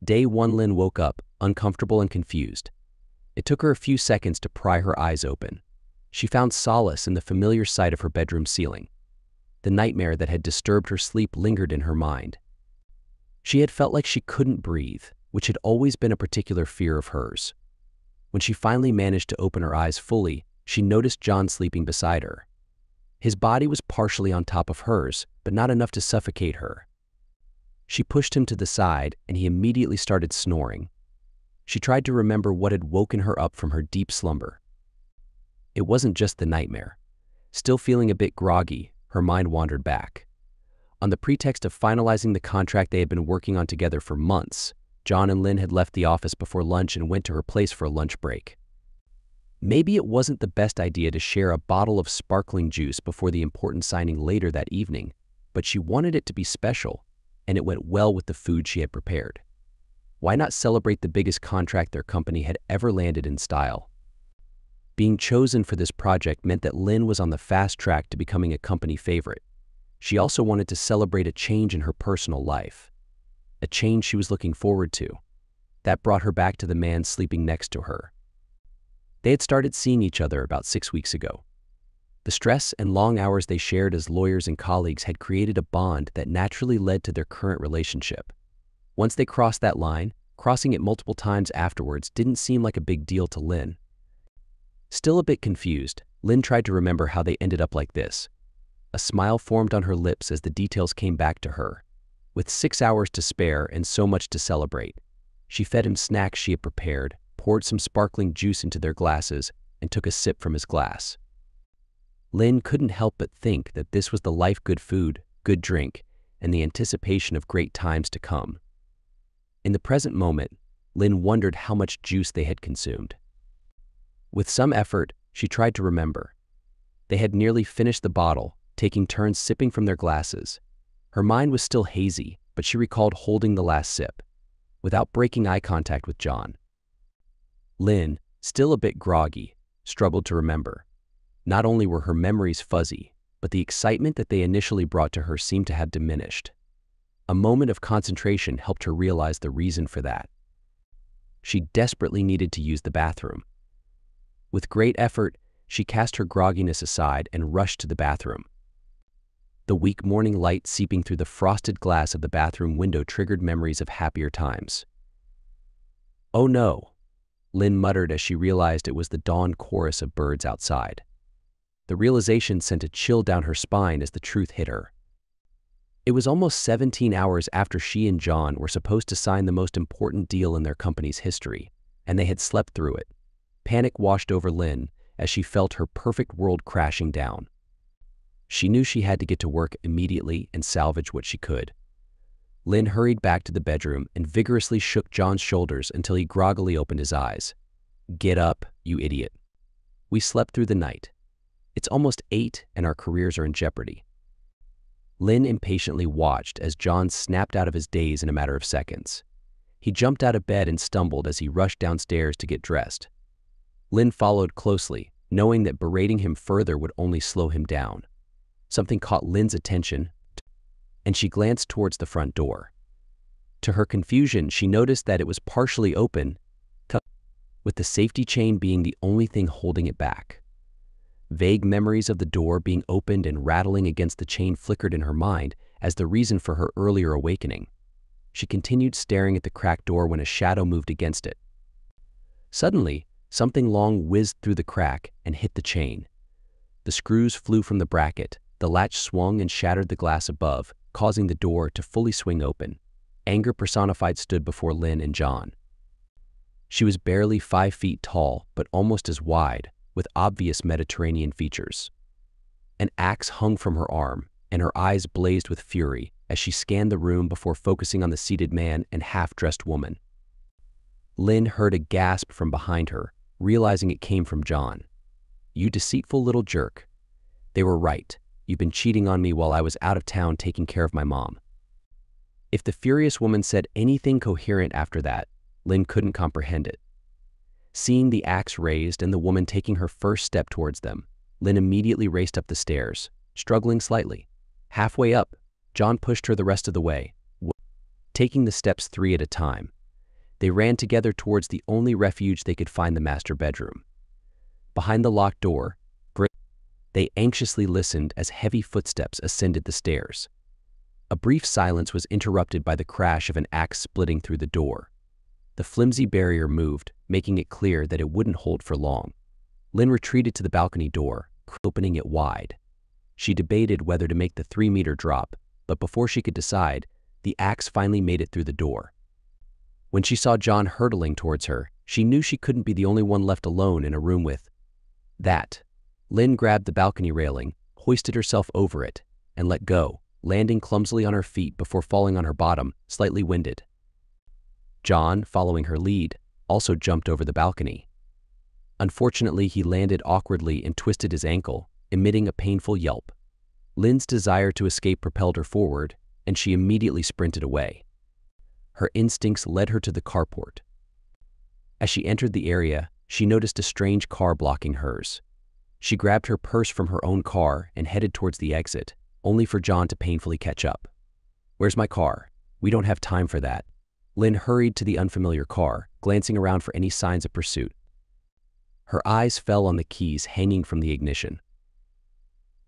Day 1. Lynn woke up, uncomfortable and confused. It took her a few seconds to pry her eyes open. She found solace in the familiar sight of her bedroom ceiling. The nightmare that had disturbed her sleep lingered in her mind. She had felt like she couldn't breathe, which had always been a particular fear of hers. When she finally managed to open her eyes fully, she noticed John sleeping beside her. His body was partially on top of hers, but not enough to suffocate her. She pushed him to the side, and he immediately started snoring. She tried to remember what had woken her up from her deep slumber. It wasn't just the nightmare. Still feeling a bit groggy, her mind wandered back. On the pretext of finalizing the contract they had been working on together for months, John and Lynn had left the office before lunch and went to her place for a lunch break. Maybe it wasn't the best idea to share a bottle of sparkling juice before the important signing later that evening, but she wanted it to be special, and it went well with the food she had prepared. Why not celebrate the biggest contract their company had ever landed in style? Being chosen for this project meant that Lynn was on the fast track to becoming a company favorite. She also wanted to celebrate a change in her personal life, a change she was looking forward to. That brought her back to the man sleeping next to her. They had started seeing each other about 6 weeks ago. The stress and long hours they shared as lawyers and colleagues had created a bond that naturally led to their current relationship. Once they crossed that line, crossing it multiple times afterwards didn't seem like a big deal to Lynn. Still a bit confused, Lynn tried to remember how they ended up like this. A smile formed on her lips as the details came back to her. With 6 hours to spare and so much to celebrate, she fed him snacks she had prepared, poured some sparkling juice into their glasses, and took a sip from his glass. Lynn couldn't help but think that this was the life: good food, good drink, and the anticipation of great times to come. In the present moment, Lynn wondered how much juice they had consumed. With some effort, she tried to remember. They had nearly finished the bottle, taking turns sipping from their glasses. Her mind was still hazy, but she recalled holding the last sip, without breaking eye contact with John. Lynn, still a bit groggy, struggled to remember. Not only were her memories fuzzy, but the excitement that they initially brought to her seemed to have diminished. A moment of concentration helped her realize the reason for that. She desperately needed to use the bathroom. With great effort, she cast her grogginess aside and rushed to the bathroom. The weak morning light seeping through the frosted glass of the bathroom window triggered memories of happier times. "Oh no," Lynn muttered as she realized it was the dawn chorus of birds outside. The realization sent a chill down her spine as the truth hit her. It was almost 17 hours after she and John were supposed to sign the most important deal in their company's history, and they had slept through it. Panic washed over Lynn as she felt her perfect world crashing down. She knew she had to get to work immediately and salvage what she could. Lynn hurried back to the bedroom and vigorously shook John's shoulders until he groggily opened his eyes. "Get up, you idiot. We slept through the night. It's almost 8 and our careers are in jeopardy." Lynn impatiently watched as John snapped out of his daze in a matter of seconds. He jumped out of bed and stumbled as he rushed downstairs to get dressed. Lynn followed closely, knowing that berating him further would only slow him down. Something caught Lynn's attention, and she glanced towards the front door. To her confusion, she noticed that it was partially open, with the safety chain being the only thing holding it back. Vague memories of the door being opened and rattling against the chain flickered in her mind as the reason for her earlier awakening. She continued staring at the cracked door when a shadow moved against it. Suddenly, something long whizzed through the crack and hit the chain. The screws flew from the bracket, the latch swung and shattered the glass above, causing the door to fully swing open. Anger personified stood before Lynn and John. She was barely 5 feet tall, but almost as wide, with obvious Mediterranean features. An axe hung from her arm, and her eyes blazed with fury as she scanned the room before focusing on the seated man and half-dressed woman. Lynn heard a gasp from behind her, realizing it came from John. "You deceitful little jerk. They were right. You've been cheating on me while I was out of town taking care of my mom." If the furious woman said anything coherent after that, Lynn couldn't comprehend it. Seeing the axe raised and the woman taking her first step towards them, Lynn immediately raced up the stairs, struggling slightly. Halfway up, John pushed her the rest of the way, taking the steps 3 at a time. They ran together towards the only refuge they could find, the master bedroom. Behind the locked door, they anxiously listened as heavy footsteps ascended the stairs. A brief silence was interrupted by the crash of an axe splitting through the door. The flimsy barrier moved, making it clear that it wouldn't hold for long. Lynn retreated to the balcony door, opening it wide. She debated whether to make the 3-meter drop, but before she could decide, the axe finally made it through the door. When she saw John hurtling towards her, she knew she couldn't be the only one left alone in a room with that. Lynn grabbed the balcony railing, hoisted herself over it, and let go, landing clumsily on her feet before falling on her bottom, slightly winded. John, following her lead, also jumped over the balcony. Unfortunately, he landed awkwardly and twisted his ankle, emitting a painful yelp. Lynn's desire to escape propelled her forward, and she immediately sprinted away. Her instincts led her to the carport. As she entered the area, she noticed a strange car blocking hers. She grabbed her purse from her own car and headed towards the exit, only for John to painfully catch up. "Where's my car? We don't have time for that." Lynn hurried to the unfamiliar car, glancing around for any signs of pursuit. Her eyes fell on the keys hanging from the ignition.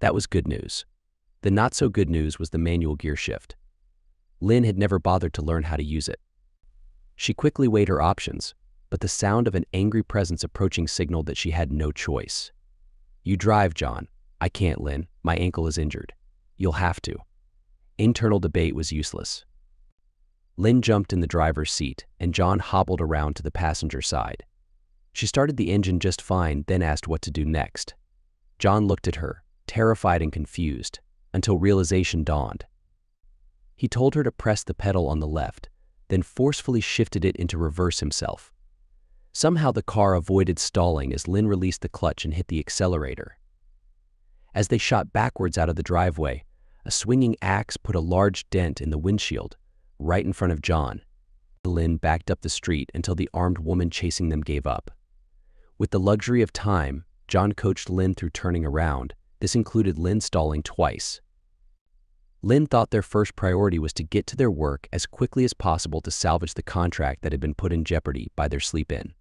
That was good news. The not-so-good news was the manual gear shift. Lynn had never bothered to learn how to use it. She quickly weighed her options, but the sound of an angry presence approaching signaled that she had no choice. "You drive, John." "I can't, Lynn. My ankle is injured." "You'll have to." Internal debate was useless. Lynn jumped in the driver's seat, and John hobbled around to the passenger side. She started the engine just fine, then asked what to do next. John looked at her, terrified and confused, until realization dawned. He told her to press the pedal on the left, then forcefully shifted it into reverse himself. Somehow the car avoided stalling as Lynn released the clutch and hit the accelerator. As they shot backwards out of the driveway, a swinging axe put a large dent in the windshield, right in front of John. Lynn backed up the street until the armed woman chasing them gave up. With the luxury of time, John coached Lynn through turning around. This included Lynn stalling twice. Lynn thought their first priority was to get to their work as quickly as possible to salvage the contract that had been put in jeopardy by their sleep-in.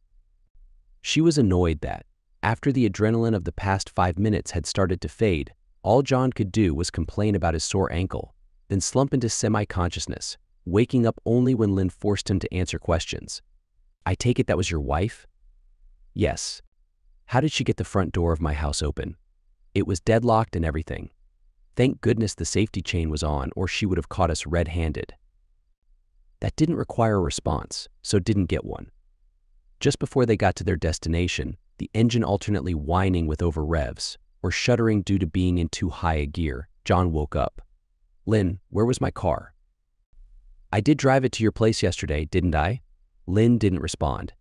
She was annoyed that, after the adrenaline of the past 5 minutes had started to fade, all John could do was complain about his sore ankle, then slump into semi-consciousness, waking up only when Lynn forced him to answer questions. "I take it that was your wife?" "Yes." "How did she get the front door of my house open?" "It was deadlocked and everything. Thank goodness the safety chain was on, or she would have caught us red-handed." That didn't require a response, so didn't get one. Just before they got to their destination, the engine alternately whining with over revs, or shuddering due to being in too high a gear, John woke up. "Lynn, where was my car?" "I did drive it to your place yesterday, didn't I?" Lynn didn't respond.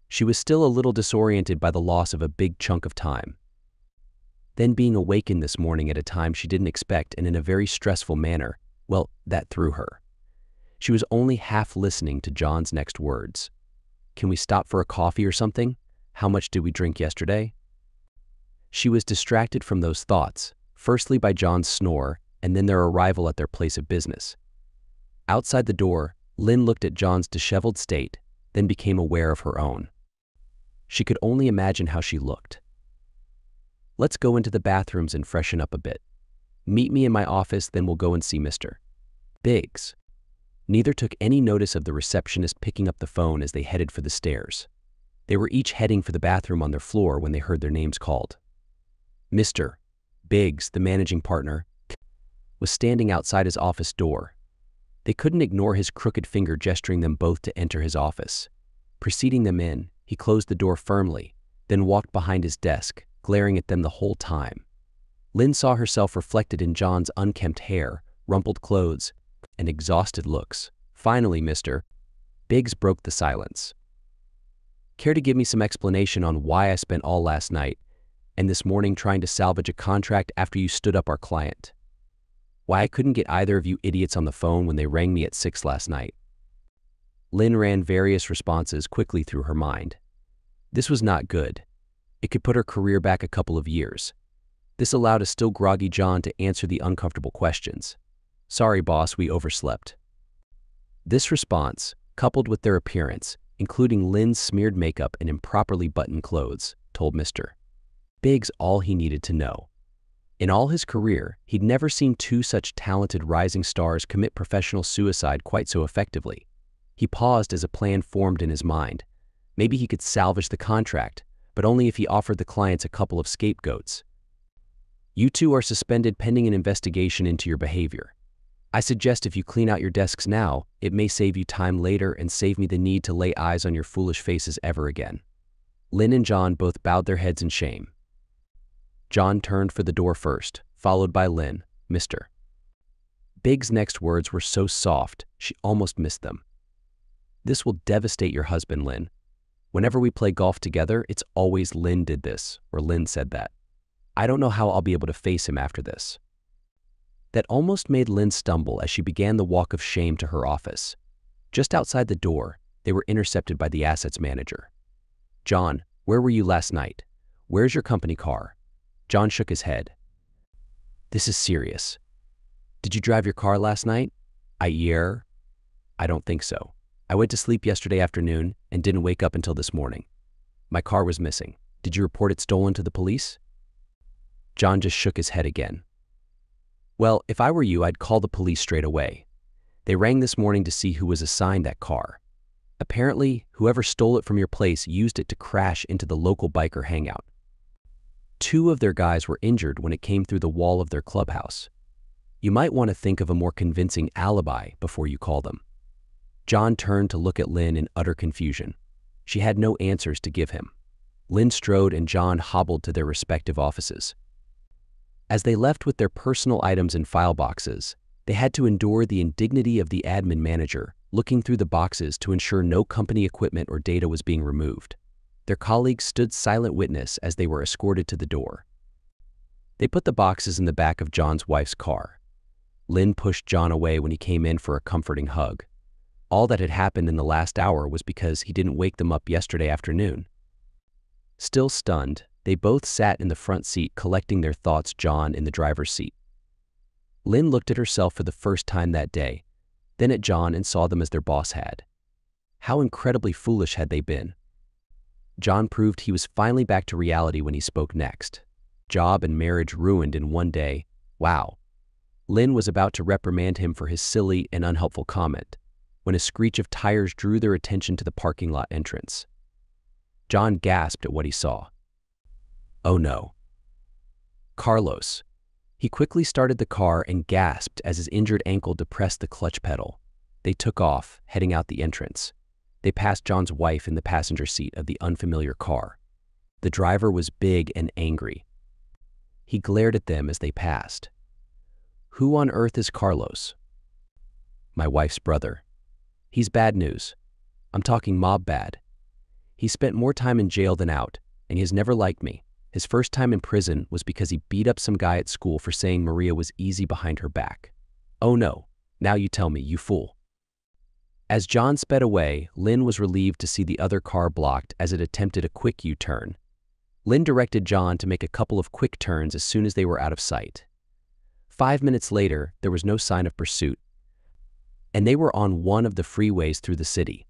She was still a little disoriented by the loss of a big chunk of time. Then being awakened this morning at a time she didn't expect and in a very stressful manner, well, that threw her. She was only half listening to John's next words. "Can we stop for a coffee or something? How much did we drink yesterday?" She was distracted from those thoughts, firstly by John's snore and then their arrival at their place of business. Outside the door, Lynn looked at John's disheveled state, then became aware of her own. She could only imagine how she looked. "Let's go into the bathrooms and freshen up a bit. Meet me in my office, then we'll go and see Mr. Biggs." Neither took any notice of the receptionist picking up the phone as they headed for the stairs. They were each heading for the bathroom on their floor when they heard their names called. Mr. Biggs, the managing partner, was standing outside his office door. They couldn't ignore his crooked finger gesturing them both to enter his office. Preceding them in, he closed the door firmly, then walked behind his desk, glaring at them the whole time. Lynn saw herself reflected in John's unkempt hair, rumpled clothes, and exhausted looks. Finally, Mr. Biggs broke the silence. "Care to give me some explanation on why I spent all last night and this morning trying to salvage a contract after you stood up our client? Why I couldn't get either of you idiots on the phone when they rang me at 6 last night?" Lynn ran various responses quickly through her mind. This was not good. It could put her career back a couple of years. This allowed a still groggy John to answer the uncomfortable questions. "Sorry, boss, we overslept." This response, coupled with their appearance, including Lynn's smeared makeup and improperly buttoned clothes, told Mr. Biggs all he needed to know. In all his career, he'd never seen two such talented rising stars commit professional suicide quite so effectively. He paused as a plan formed in his mind. Maybe he could salvage the contract, but only if he offered the clients a couple of scapegoats. You two are suspended pending an investigation into your behavior. I suggest if you clean out your desks now, it may save you time later and save me the need to lay eyes on your foolish faces ever again. Lynn and John both bowed their heads in shame. John turned for the door first, followed by Lynn. Mr. Biggs' next words were so soft, she almost missed them. This will devastate your husband, Lynn. Whenever we play golf together, it's always Lynn did this, or Lynn said that. I don't know how I'll be able to face him after this. That almost made Lynn stumble as she began the walk of shame to her office. Just outside the door, they were intercepted by the assets manager. John, where were you last night? Where's your company car? John shook his head. This is serious. Did you drive your car last night? I don't think so. I went to sleep yesterday afternoon and didn't wake up until this morning. My car was missing. Did you report it stolen to the police? John just shook his head again. Well, if I were you, I'd call the police straight away. They rang this morning to see who was assigned that car. Apparently, whoever stole it from your place used it to crash into the local biker hangout. 2 of their guys were injured when it came through the wall of their clubhouse. You might want to think of a more convincing alibi before you call them. John turned to look at Lynn in utter confusion. She had no answers to give him. Lynn strode and John hobbled to their respective offices. As they left with their personal items in file boxes, they had to endure the indignity of the admin manager, looking through the boxes to ensure no company equipment or data was being removed. Their colleagues stood silent witness as they were escorted to the door. They put the boxes in the back of John's wife's car. Lynn pushed John away when he came in for a comforting hug. All that had happened in the last hour was because he didn't wake them up yesterday afternoon. Still stunned, they both sat in the front seat collecting their thoughts, John in the driver's seat. Lynn looked at herself for the first time that day, then at John and saw them as their boss had. How incredibly foolish had they been? John proved he was finally back to reality when he spoke next. Job and marriage ruined in one day. Wow. Lynn was about to reprimand him for his silly and unhelpful comment, when a screech of tires drew their attention to the parking lot entrance. John gasped at what he saw. Oh no. Carlos. He quickly started the car and gasped as his injured ankle depressed the clutch pedal. They took off, heading out the entrance. They passed John's wife in the passenger seat of the unfamiliar car. The driver was big and angry. He glared at them as they passed. Who on earth is Carlos? My wife's brother. He's bad news. I'm talking mob bad. He spent more time in jail than out, and he has never liked me. His first time in prison was because he beat up some guy at school for saying Maria was easy behind her back. Oh no, now you tell me, you fool. As John sped away, Lynn was relieved to see the other car blocked as it attempted a quick U-turn. Lynn directed John to make a couple of quick turns as soon as they were out of sight. 5 minutes later, there was no sign of pursuit, and they were on one of the freeways through the city.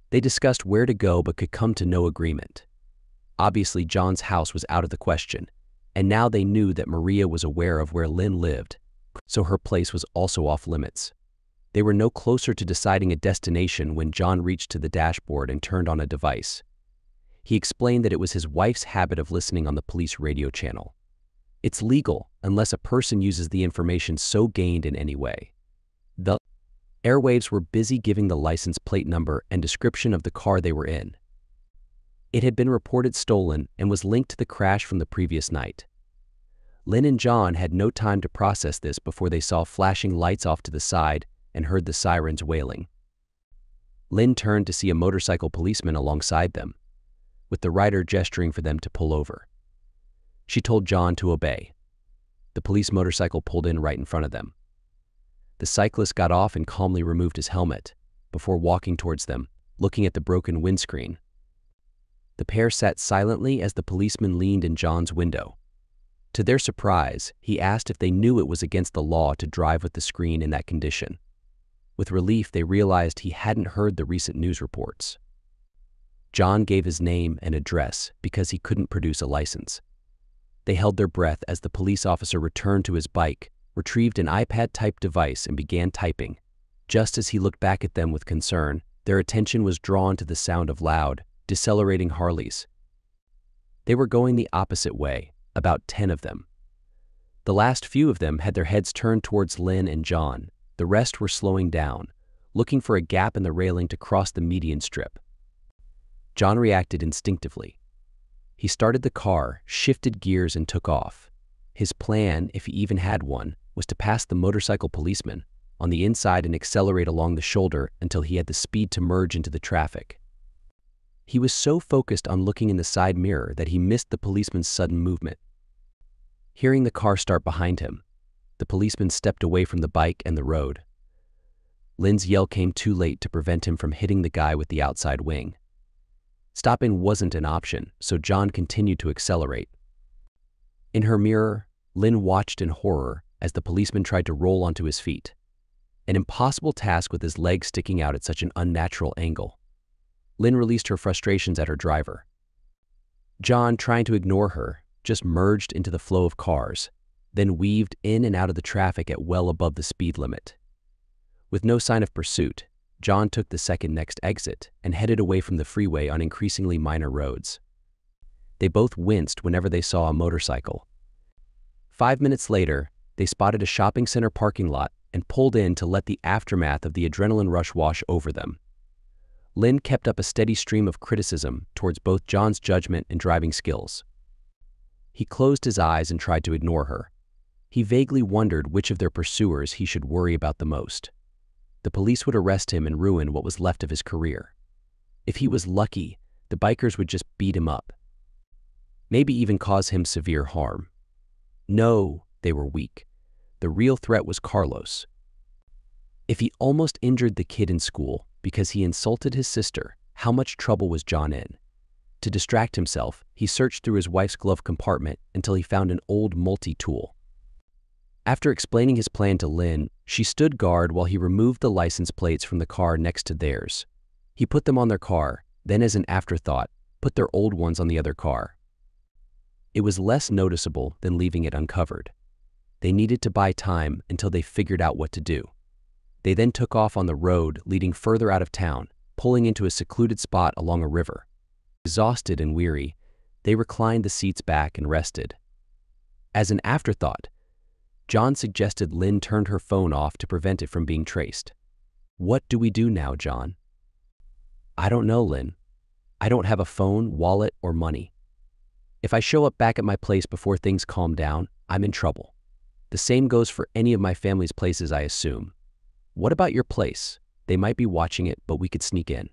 They discussed where to go but could come to no agreement. Obviously, John's house was out of the question, and now they knew that Maria was aware of where Lynn lived, so her place was also off limits. They were no closer to deciding a destination when John reached to the dashboard and turned on a device. He explained that it was his wife's habit of listening on the police radio channel. It's legal unless a person uses the information so gained in any way. The airwaves were busy giving the license plate number and description of the car they were in. It had been reported stolen and was linked to the crash from the previous night. Lynn and John had no time to process this before they saw flashing lights off to the side and heard the sirens wailing. Lynn turned to see a motorcycle policeman alongside them, with the rider gesturing for them to pull over. She told John to obey. The police motorcycle pulled in right in front of them. The cyclist got off and calmly removed his helmet before walking towards them, looking at the broken windscreen. The pair sat silently as the policeman leaned in John's window. To their surprise, he asked if they knew it was against the law to drive with the screen in that condition. With relief, they realized he hadn't heard the recent news reports. John gave his name and address because he couldn't produce a license. They held their breath as the police officer returned to his bike, retrieved an iPad-type device, and began typing. Just as he looked back at them with concern, their attention was drawn to the sound of loud, decelerating Harleys. They were going the opposite way, about 10 of them. The last few of them had their heads turned towards Lynn and John. The rest were slowing down, looking for a gap in the railing to cross the median strip. John reacted instinctively. He started the car, shifted gears, and took off. His plan, if he even had one, was to pass the motorcycle policeman on the inside and accelerate along the shoulder until he had the speed to merge into the traffic. He was so focused on looking in the side mirror that he missed the policeman's sudden movement. Hearing the car start behind him, the policeman stepped away from the bike and the road. Lynn's yell came too late to prevent him from hitting the guy with the outside wing. Stopping wasn't an option, so John continued to accelerate. In her mirror, Lynn watched in horror as the policeman tried to roll onto his feet. An impossible task with his legs sticking out at such an unnatural angle. Lynn released her frustrations at her driver. John, trying to ignore her, just merged into the flow of cars, then weaved in and out of the traffic at well above the speed limit. With no sign of pursuit, John took the second next exit and headed away from the freeway on increasingly minor roads. They both winced whenever they saw a motorcycle. 5 minutes later, they spotted a shopping center parking lot and pulled in to let the aftermath of the adrenaline rush wash over them. Lynn kept up a steady stream of criticism towards both John's judgment and driving skills. He closed his eyes and tried to ignore her. He vaguely wondered which of their pursuers he should worry about the most. The police would arrest him and ruin what was left of his career. If he was lucky, the bikers would just beat him up. Maybe even cause him severe harm. No, they were weak. The real threat was Carlos. If he almost injured the kid in school because he insulted his sister, how much trouble was John in? To distract himself, he searched through his wife's glove compartment until he found an old multi-tool. After explaining his plan to Lynn, she stood guard while he removed the license plates from the car next to theirs. He put them on their car, then as an afterthought, put their old ones on the other car. It was less noticeable than leaving it uncovered. They needed to buy time until they figured out what to do. They then took off on the road leading further out of town, pulling into a secluded spot along a river. Exhausted and weary, they reclined the seats back and rested. As an afterthought, John suggested Lynn turned her phone off to prevent it from being traced. "What do we do now, John?" "I don't know, Lynn. I don't have a phone, wallet, or money. If I show up back at my place before things calm down, I'm in trouble. The same goes for any of my family's places, I assume. What about your place? They might be watching it, but we could sneak in.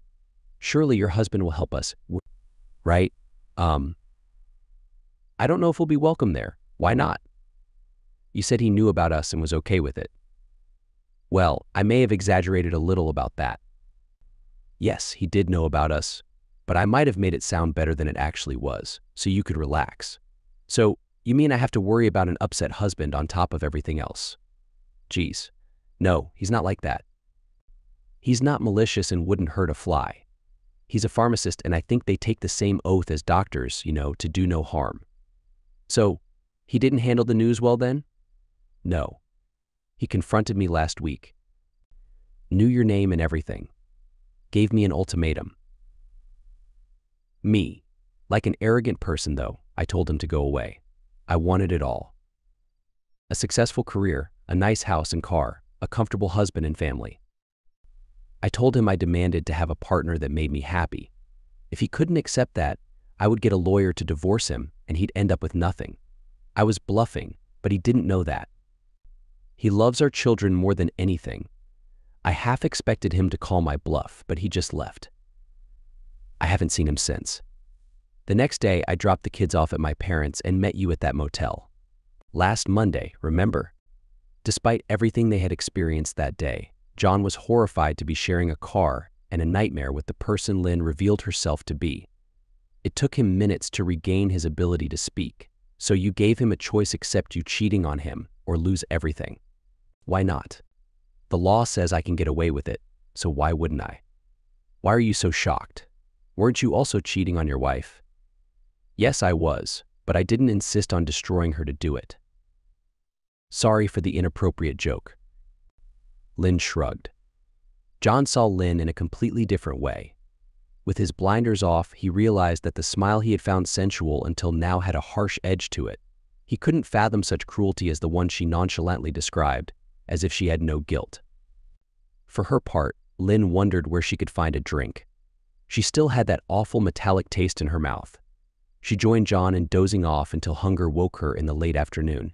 Surely your husband will help us, right? I don't know if we'll be welcome there. Why not? You said he knew about us and was okay with it." "Well, I may have exaggerated a little about that. Yes, he did know about us, but I might have made it sound better than it actually was, so you could relax. So, you mean I have to worry about an upset husband on top of everything else?" "Geez, no, he's not like that. He's not malicious and wouldn't hurt a fly. He's a pharmacist, and I think they take the same oath as doctors, to do no harm." "So, he didn't handle the news well then?" "No. He confronted me last week. Knew your name and everything. Gave me an ultimatum. Me, like an arrogant person though, I told him to go away. I wanted it all. A successful career, a nice house and car, a comfortable husband and family. I told him I demanded to have a partner that made me happy. If he couldn't accept that, I would get a lawyer to divorce him and he'd end up with nothing. I was bluffing, but he didn't know that. He loves our children more than anything. I half expected him to call my bluff, but he just left. I haven't seen him since. The next day, I dropped the kids off at my parents' and met you at that motel. Last Monday, remember? Despite everything they had experienced that day, John was horrified to be sharing a car and a nightmare with the person Lynn revealed herself to be. It took him minutes to regain his ability to speak, so you gave him a choice: accept you cheating on him or lose everything. Why not? The law says I can get away with it, so why wouldn't I? Why are you so shocked? Weren't you also cheating on your wife?" "Yes, I was, but I didn't insist on destroying her to do it." "Sorry for the inappropriate joke." Lynn shrugged. John saw Lynn in a completely different way. With his blinders off, he realized that the smile he had found sensual until now had a harsh edge to it. He couldn't fathom such cruelty as the one she nonchalantly described, as if she had no guilt. For her part, Lynn wondered where she could find a drink. She still had that awful metallic taste in her mouth. She joined John in dozing off until hunger woke her in the late afternoon.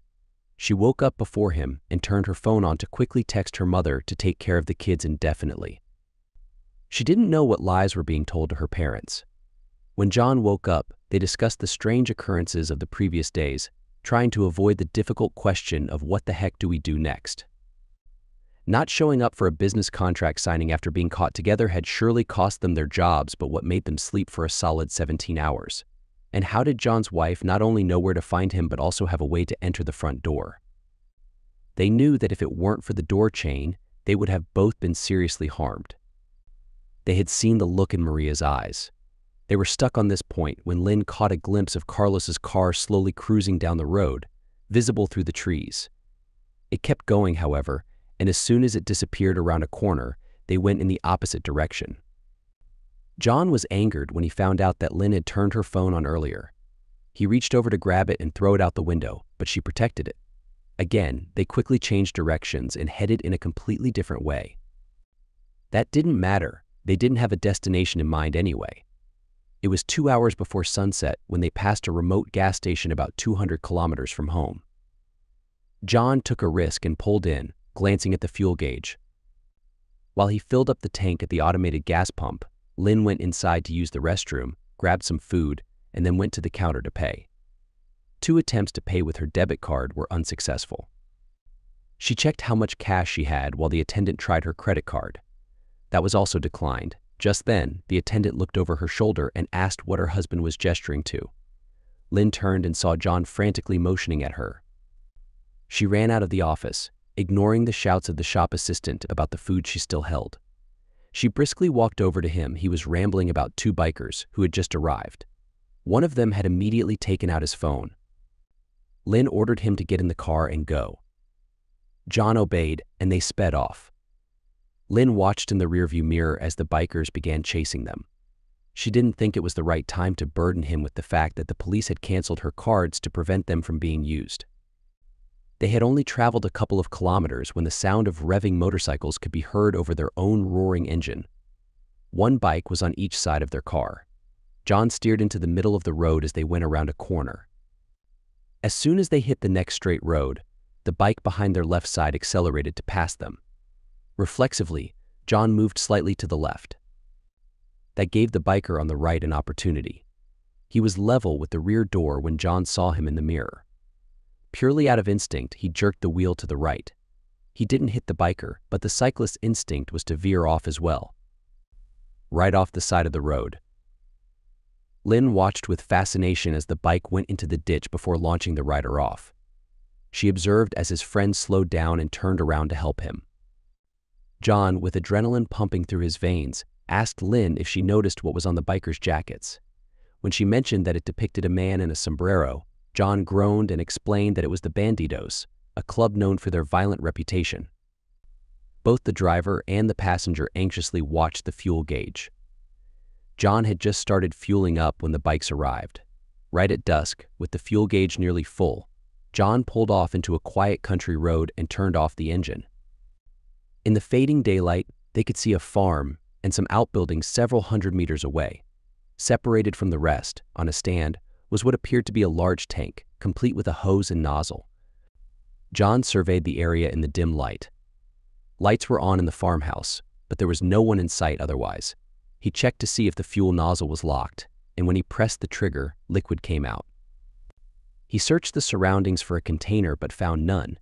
She woke up before him and turned her phone on to quickly text her mother to take care of the kids indefinitely. She didn't know what lies were being told to her parents. When John woke up, they discussed the strange occurrences of the previous days, trying to avoid the difficult question of what the heck do we do next. Not showing up for a business contract signing after being caught together had surely cost them their jobs, but what made them sleep for a solid 17 hours? And how did John's wife not only know where to find him but also have a way to enter the front door? They knew that if it weren't for the door chain, they would have both been seriously harmed. They had seen the look in Maria's eyes. They were stuck on this point when Lynn caught a glimpse of Carlos's car slowly cruising down the road, visible through the trees. It kept going, however, and as soon as it disappeared around a corner, they went in the opposite direction. John was angered when he found out that Lynn had turned her phone on earlier. He reached over to grab it and throw it out the window, but she protected it. Again, they quickly changed directions and headed in a completely different way. That didn't matter. They didn't have a destination in mind anyway. It was 2 hours before sunset when they passed a remote gas station about 200 kilometers from home. John took a risk and pulled in, glancing at the fuel gauge. While he filled up the tank at the automated gas pump, Lynn went inside to use the restroom, grabbed some food, and then went to the counter to pay. 2 attempts to pay with her debit card were unsuccessful. She checked how much cash she had while the attendant tried her credit card. That was also declined. Just then, the attendant looked over her shoulder and asked what her husband was gesturing to. Lynn turned and saw John frantically motioning at her. She ran out of the office, ignoring the shouts of the shop assistant about the food she still held. She briskly walked over to him. He was rambling about 2 bikers who had just arrived. One of them had immediately taken out his phone. Lynn ordered him to get in the car and go. John obeyed, and they sped off. Lynn watched in the rearview mirror as the bikers began chasing them. She didn't think it was the right time to burden him with the fact that the police had canceled her cards to prevent them from being used. They had only traveled a couple of kilometers when the sound of revving motorcycles could be heard over their own roaring engine. 1 bike was on each side of their car. John steered into the middle of the road as they went around a corner. As soon as they hit the next straight road, the bike behind their left side accelerated to pass them. Reflexively, John moved slightly to the left. That gave the biker on the right an opportunity. He was level with the rear door when John saw him in the mirror. Purely out of instinct, he jerked the wheel to the right. He didn't hit the biker, but the cyclist's instinct was to veer off as well. Right off the side of the road. Lynn watched with fascination as the bike went into the ditch before launching the rider off. She observed as his friend slowed down and turned around to help him. John, with adrenaline pumping through his veins, asked Lynn if she noticed what was on the bikers' jackets. When she mentioned that it depicted a man in a sombrero, John groaned and explained that it was the Bandidos, a club known for their violent reputation. Both the driver and the passenger anxiously watched the fuel gauge. John had just started fueling up when the bikes arrived. Right at dusk, with the fuel gauge nearly full, John pulled off into a quiet country road and turned off the engine. In the fading daylight, they could see a farm and some outbuildings several hundred meters away. Separated from the rest, on a stand, was what appeared to be a large tank, complete with a hose and nozzle. John surveyed the area in the dim light. Lights were on in the farmhouse, but there was no one in sight otherwise. He checked to see if the fuel nozzle was locked, and when he pressed the trigger, liquid came out. He searched the surroundings for a container but found none.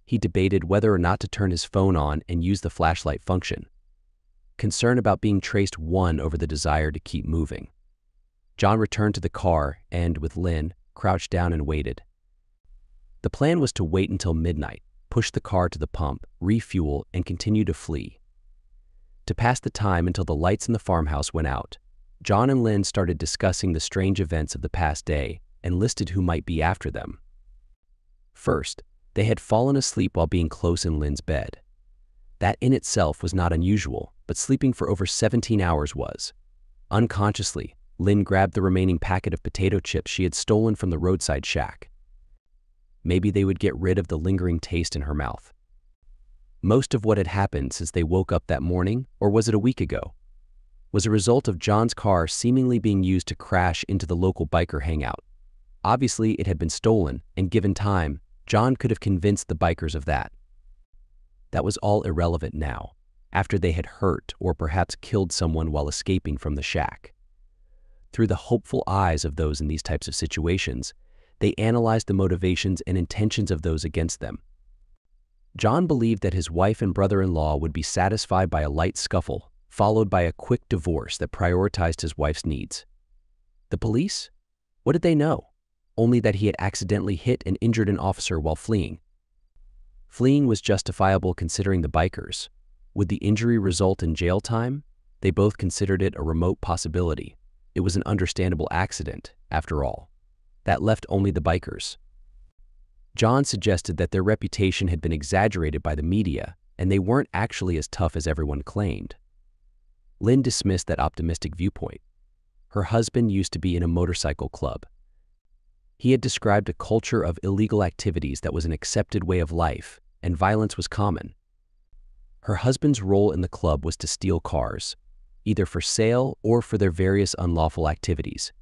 He debated whether or not to turn his phone on and use the flashlight function. Concern about being traced won over the desire to keep moving. John returned to the car and, with Lynn, crouched down and waited. The plan was to wait until midnight, push the car to the pump, refuel, and continue to flee. To pass the time until the lights in the farmhouse went out. John and Lynn started discussing the strange events of the past day and listed who might be after them. First, they had fallen asleep while being close in Lynn's bed. That in itself was not unusual, but sleeping for over 17 hours was. Unconsciously, Lynn grabbed the remaining packet of potato chips she had stolen from the roadside shack. Maybe they would get rid of the lingering taste in her mouth. Most of what had happened since they woke up that morning, or was it a week ago, was a result of John's car seemingly being used to crash into the local biker hangout. Obviously, it had been stolen, and given time, John could have convinced the bikers of that. That was all irrelevant now, after they had hurt or perhaps killed someone while escaping from the shack. Through the hopeful eyes of those in these types of situations, they analyzed the motivations and intentions of those against them. John believed that his wife and brother-in-law would be satisfied by a light scuffle, followed by a quick divorce that prioritized his wife's needs. The police? What did they know? Only that he had accidentally hit and injured an officer while fleeing. Fleeing was justifiable considering the bikers. Would the injury result in jail time? They both considered it a remote possibility. It was an understandable accident, after all. That left only the bikers. John suggested that their reputation had been exaggerated by the media, and they weren't actually as tough as everyone claimed. Lynn dismissed that optimistic viewpoint. Her husband used to be in a motorcycle club. He had described a culture of illegal activities that was an accepted way of life, and violence was common. Her husband's role in the club was to steal cars, either for sale or for their various unlawful activities.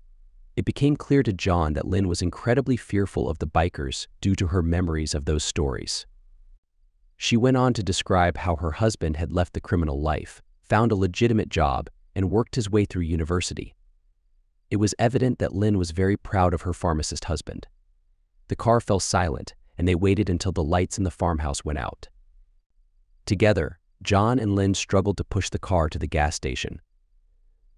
It became clear to John that Lynn was incredibly fearful of the bikers due to her memories of those stories. She went on to describe how her husband had left the criminal life, found a legitimate job, and worked his way through university. It was evident that Lynn was very proud of her pharmacist husband. The car fell silent, and they waited until the lights in the farmhouse went out. Together, John and Lynn struggled to push the car to the gas station.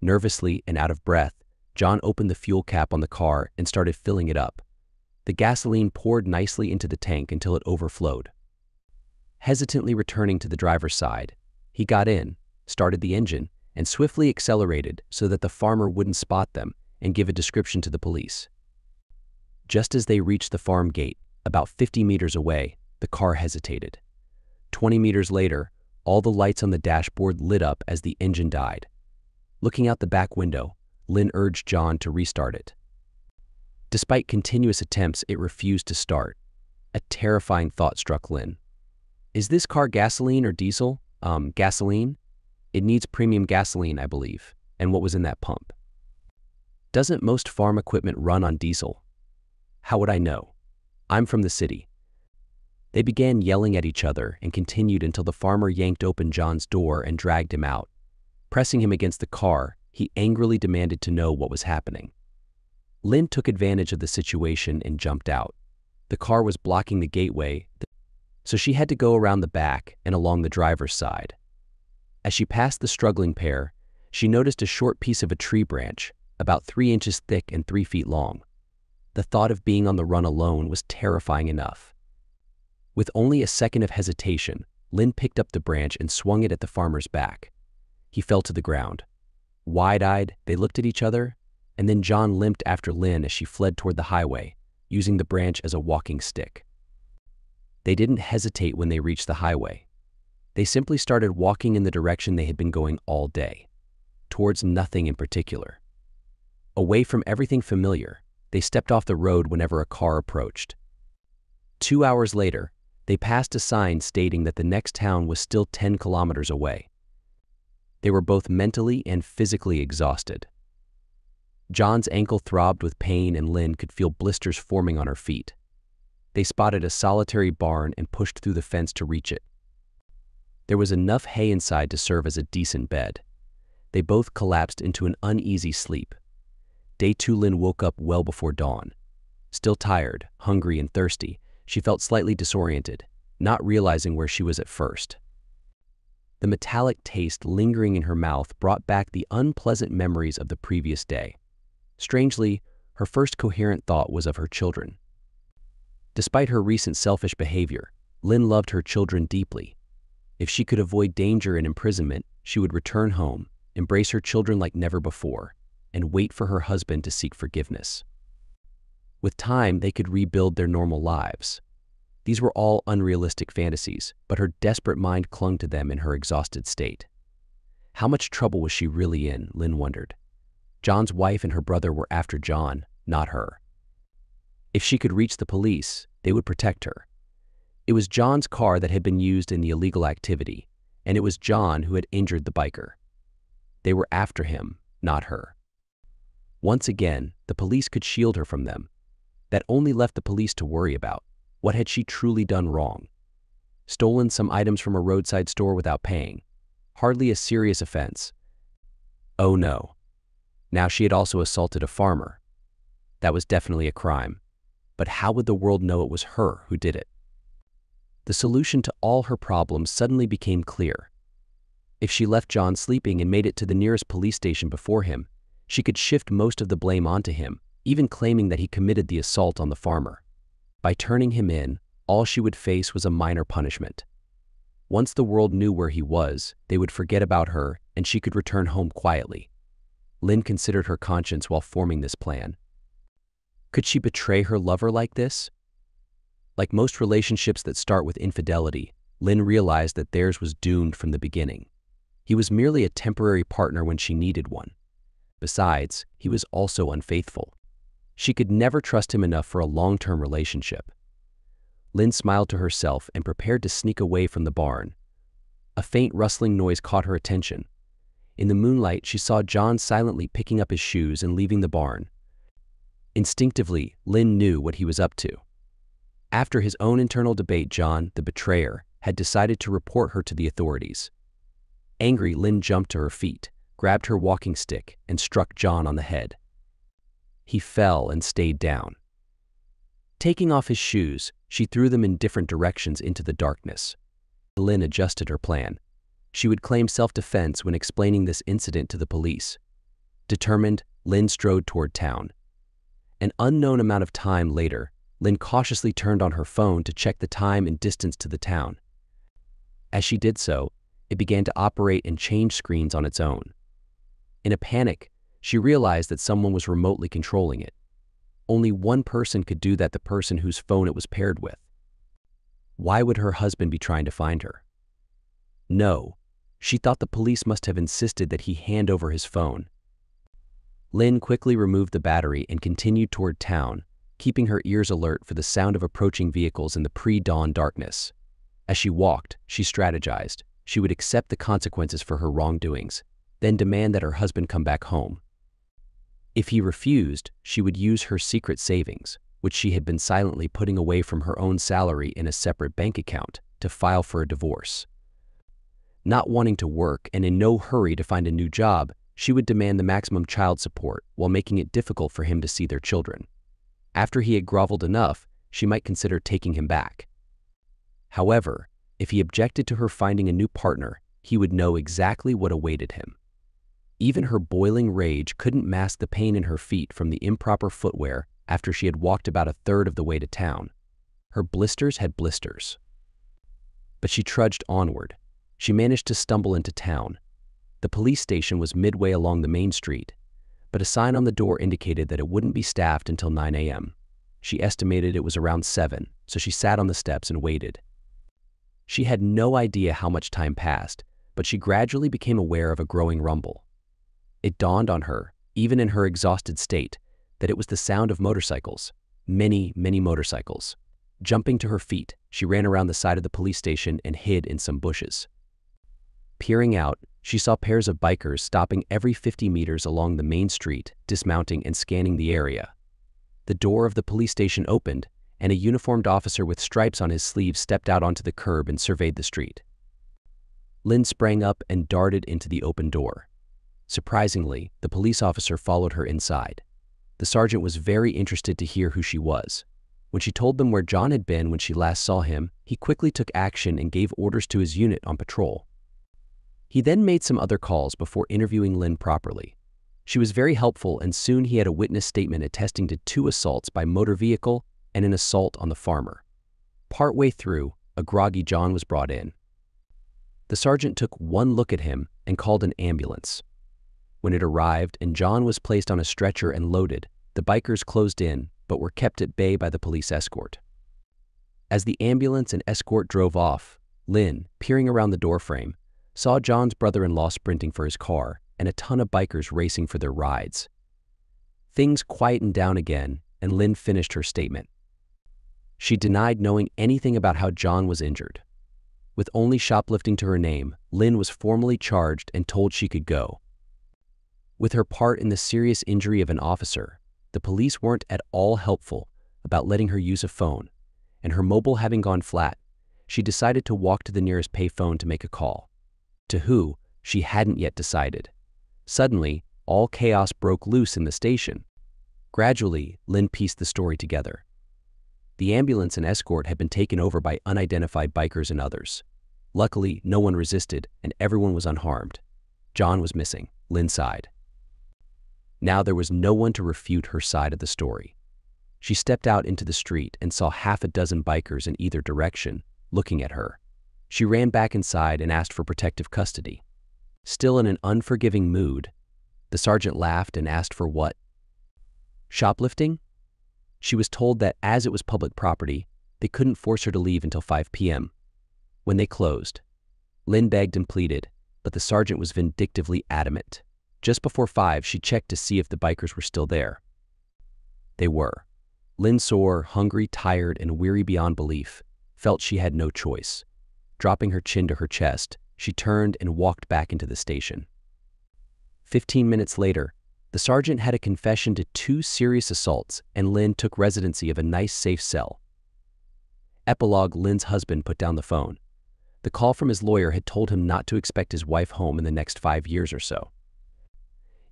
Nervously and out of breath, John opened the fuel cap on the car and started filling it up. The gasoline poured nicely into the tank until it overflowed. Hesitantly returning to the driver's side, he got in, started the engine, and swiftly accelerated so that the farmer wouldn't spot them and give a description to the police. Just as they reached the farm gate, about 50 meters away, the car hesitated. 20 meters later, all the lights on the dashboard lit up as the engine died. Looking out the back window, Lynn urged John to restart it. Despite continuous attempts, it refused to start. A terrifying thought struck Lynn. Is this car gasoline or diesel? Gasoline? It needs premium gasoline, I believe. And what was in that pump? Doesn't most farm equipment run on diesel? How would I know? I'm from the city. They began yelling at each other and continued until the farmer yanked open John's door and dragged him out. Pressing him against the car, he angrily demanded to know what was happening. Lynn took advantage of the situation and jumped out. The car was blocking the gateway, so she had to go around the back and along the driver's side. As she passed the struggling pair, she noticed a short piece of a tree branch, about 3 inches thick and 3 feet long. The thought of being on the run alone was terrifying enough. With only a second of hesitation, Lynn picked up the branch and swung it at the farmer's back. He fell to the ground. Wide-eyed, they looked at each other, and then John limped after Lynn as she fled toward the highway, using the branch as a walking stick. They didn't hesitate when they reached the highway. They simply started walking in the direction they had been going all day, towards nothing in particular. Away from everything familiar, they stepped off the road whenever a car approached. 2 hours later, they passed a sign stating that the next town was still 10 kilometers away. They were both mentally and physically exhausted. John's ankle throbbed with pain and Lynn could feel blisters forming on her feet. They spotted a solitary barn and pushed through the fence to reach it. There was enough hay inside to serve as a decent bed. They both collapsed into an uneasy sleep. Day 2, Lynn woke up well before dawn. Still tired, hungry, and thirsty, she felt slightly disoriented, not realizing where she was at first. The metallic taste lingering in her mouth brought back the unpleasant memories of the previous day. Strangely, her first coherent thought was of her children. Despite her recent selfish behavior, Lynn loved her children deeply. If she could avoid danger and imprisonment, she would return home, embrace her children like never before. and wait for her husband to seek forgiveness. With time, they could rebuild their normal lives. These were all unrealistic fantasies, but her desperate mind clung to them in her exhausted state. How much trouble was she really in, Lynn wondered. John's wife and her brother were after John, not her. If she could reach the police, they would protect her. It was John's car that had been used in the illegal activity, and it was John who had injured the biker. They were after him, not her. Once again, the police could shield her from them. That only left the police to worry about. What had she truly done wrong? Stolen some items from a roadside store without paying. Hardly a serious offense. Oh no. Now she had also assaulted a farmer. That was definitely a crime. But how would the world know it was her who did it? The solution to all her problems suddenly became clear. If she left John sleeping and made it to the nearest police station before him, she could shift most of the blame onto him, even claiming that he committed the assault on the farmer. By turning him in, all she would face was a minor punishment. Once the world knew where he was, they would forget about her and she could return home quietly. Lynn considered her conscience while forming this plan. Could she betray her lover like this? Like most relationships that start with infidelity, Lynn realized that theirs was doomed from the beginning. He was merely a temporary partner when she needed one. Besides, he was also unfaithful. She could never trust him enough for a long-term relationship. Lynn smiled to herself and prepared to sneak away from the barn. A faint rustling noise caught her attention. In the moonlight, she saw John silently picking up his shoes and leaving the barn. Instinctively, Lynn knew what he was up to. After his own internal debate, John, the betrayer, had decided to report her to the authorities. Angry, Lynn jumped to her feet, grabbed her walking stick, and struck John on the head. He fell and stayed down. Taking off his shoes, she threw them in different directions into the darkness. Lynn adjusted her plan. She would claim self-defense when explaining this incident to the police. Determined, Lynn strode toward town. An unknown amount of time later, Lynn cautiously turned on her phone to check the time and distance to the town. As she did so, it began to operate and change screens on its own. In a panic, she realized that someone was remotely controlling it. Only one person could do that, the person whose phone it was paired with. Why would her husband be trying to find her? No, she thought the police must have insisted that he hand over his phone. Lynn quickly removed the battery and continued toward town, keeping her ears alert for the sound of approaching vehicles in the pre-dawn darkness. As she walked, she strategized. She would accept the consequences for her wrongdoings, then demand that her husband come back home. If he refused, she would use her secret savings, which she had been silently putting away from her own salary in a separate bank account, to file for a divorce. Not wanting to work and in no hurry to find a new job, she would demand the maximum child support while making it difficult for him to see their children. After he had groveled enough, she might consider taking him back. However, if he objected to her finding a new partner, he would know exactly what awaited him. Even her boiling rage couldn't mask the pain in her feet from the improper footwear after she had walked about a third of the way to town. Her blisters had blisters. But she trudged onward. She managed to stumble into town. The police station was midway along the main street, but a sign on the door indicated that it wouldn't be staffed until 9 a.m. She estimated it was around 7, so she sat on the steps and waited. She had no idea how much time passed, but she gradually became aware of a growing rumble. It dawned on her, even in her exhausted state, that it was the sound of motorcycles. Many, many motorcycles. Jumping to her feet, she ran around the side of the police station and hid in some bushes. Peering out, she saw pairs of bikers stopping every 50 meters along the main street, dismounting and scanning the area. The door of the police station opened, and a uniformed officer with stripes on his sleeves stepped out onto the curb and surveyed the street. Lynn sprang up and darted into the open door. Surprisingly, the police officer followed her inside. The sergeant was very interested to hear who she was. When she told them where John had been when she last saw him, he quickly took action and gave orders to his unit on patrol. He then made some other calls before interviewing Lynn properly. She was very helpful, and soon he had a witness statement attesting to 2 assaults by motor vehicle and an assault on the farmer. Partway through, a groggy John was brought in. The sergeant took one look at him and called an ambulance. When it arrived and John was placed on a stretcher and loaded, the bikers closed in but were kept at bay by the police escort. As the ambulance and escort drove off, Lynn, peering around the doorframe, saw John's brother-in-law sprinting for his car and a ton of bikers racing for their rides. Things quietened down again, and Lynn finished her statement. She denied knowing anything about how John was injured. With only shoplifting to her name, Lynn was formally charged and told she could go. With her part in the serious injury of an officer, the police weren't at all helpful about letting her use a phone, and her mobile having gone flat, she decided to walk to the nearest payphone to make a call. To who, she hadn't yet decided. Suddenly, all chaos broke loose in the station. Gradually, Lynn pieced the story together. The ambulance and escort had been taken over by unidentified bikers and others. Luckily, no one resisted and everyone was unharmed. John was missing. Lynn sighed. Now there was no one to refute her side of the story. She stepped out into the street and saw half a dozen bikers in either direction, looking at her. She ran back inside and asked for protective custody. Still in an unforgiving mood, the sergeant laughed and asked for what? Shoplifting? She was told that as it was public property, they couldn't force her to leave until 5 p.m. When they closed, Lynn begged and pleaded, but the sergeant was vindictively adamant. Just before 5, she checked to see if the bikers were still there. They were. Lynn, sore, hungry, tired, and weary beyond belief, felt she had no choice. Dropping her chin to her chest, she turned and walked back into the station. 15 minutes later, the sergeant had a confession to 2 serious assaults, and Lynn took residency of a nice, safe cell. Epilogue: Lynn's husband put down the phone. The call from his lawyer had told him not to expect his wife home in the next 5 years or so.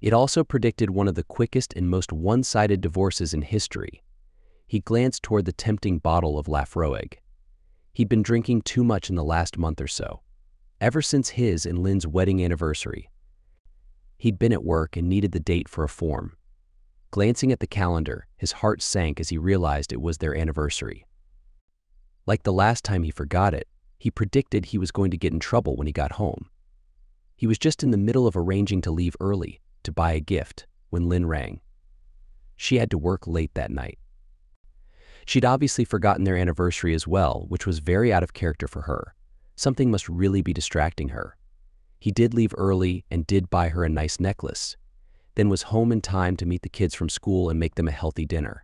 It also predicted one of the quickest and most one-sided divorces in history. He glanced toward the tempting bottle of Lafroig. He'd been drinking too much in the last month or so, ever since his and Lynn's wedding anniversary. He'd been at work and needed the date for a form. Glancing at the calendar, his heart sank as he realized it was their anniversary. Like the last time he forgot it, he predicted he was going to get in trouble when he got home. He was just in the middle of arranging to leave early to buy a gift when Lynn rang. She had to work late that night. She'd obviously forgotten their anniversary as well, which was very out of character for her. Something must really be distracting her. He did leave early and did buy her a nice necklace, then was home in time to meet the kids from school and make them a healthy dinner.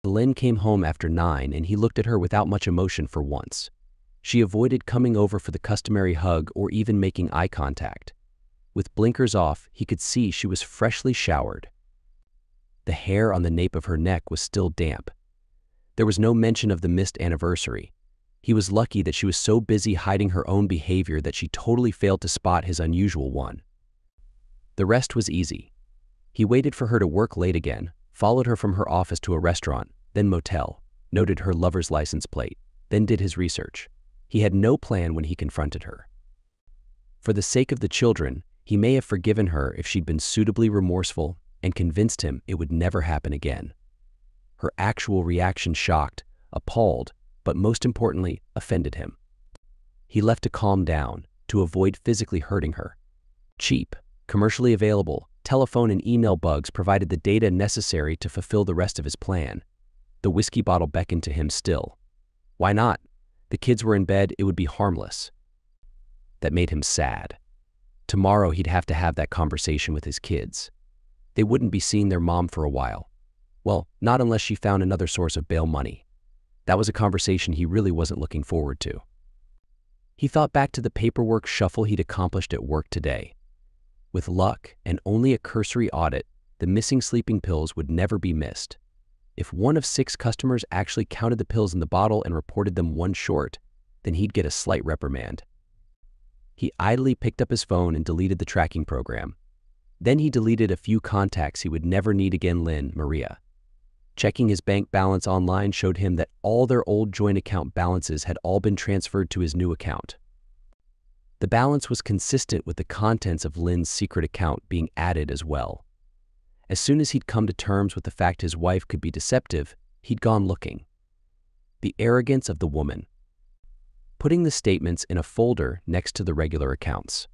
Lynn came home after 9 and he looked at her without much emotion for once. She avoided coming over for the customary hug or even making eye contact. With blinkers off, he could see she was freshly showered. The hair on the nape of her neck was still damp. There was no mention of the missed anniversary. He was lucky that she was so busy hiding her own behavior that she totally failed to spot his unusual one. The rest was easy. He waited for her to work late again, followed her from her office to a restaurant, then motel, noted her lover's license plate, then did his research. He had no plan when he confronted her. For the sake of the children, he may have forgiven her if she'd been suitably remorseful and convinced him it would never happen again. Her actual reaction shocked, appalled, but most importantly, offended him. He left to calm down, to avoid physically hurting her. Cheap, commercially available, telephone and email bugs provided the data necessary to fulfill the rest of his plan. The whiskey bottle beckoned to him still. Why not? The kids were in bed, it would be harmless. That made him sad. Tomorrow he'd have to have that conversation with his kids. They wouldn't be seeing their mom for a while. Well, not unless she found another source of bail money. That was a conversation he really wasn't looking forward to. He thought back to the paperwork shuffle he'd accomplished at work today. With luck and only a cursory audit, the missing sleeping pills would never be missed. If one of 6 customers actually counted the pills in the bottle and reported them one short, then he'd get a slight reprimand. He idly picked up his phone and deleted the tracking program. Then he deleted a few contacts he would never need again. Lynn, Maria. Checking his bank balance online showed him that all their old joint account balances had all been transferred to his new account. The balance was consistent with the contents of Lynn's secret account being added as well. As soon as he'd come to terms with the fact his wife could be deceptive, he'd gone looking. The arrogance of the woman. Putting the statements in a folder next to the regular accounts.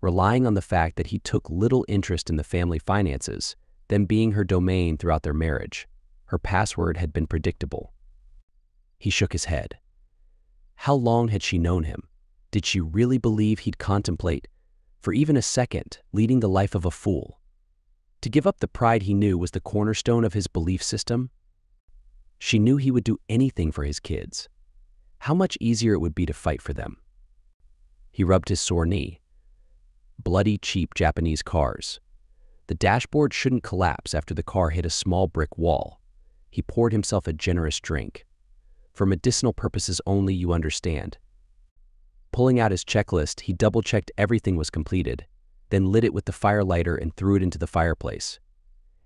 relying on the fact that he took little interest in the family finances, them being her domain throughout their marriage. Her password had been predictable. He shook his head. How long had she known him? Did she really believe he'd contemplate, for even a second, leading the life of a fool? To give up the pride he knew was the cornerstone of his belief system? She knew he would do anything for his kids. How much easier it would be to fight for them. He rubbed his sore knee. Bloody, cheap Japanese cars. The dashboard shouldn't collapse after the car hit a small brick wall. He poured himself a generous drink. For medicinal purposes only, you understand. Pulling out his checklist, he double-checked everything was completed, then lit it with the fire lighter and threw it into the fireplace.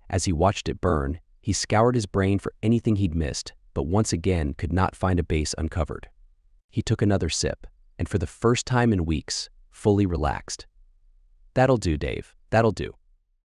As he watched it burn, he scoured his brain for anything he'd missed, but once again could not find a base uncovered. He took another sip, and for the first time in weeks, fully relaxed. That'll do, Dave. That'll do.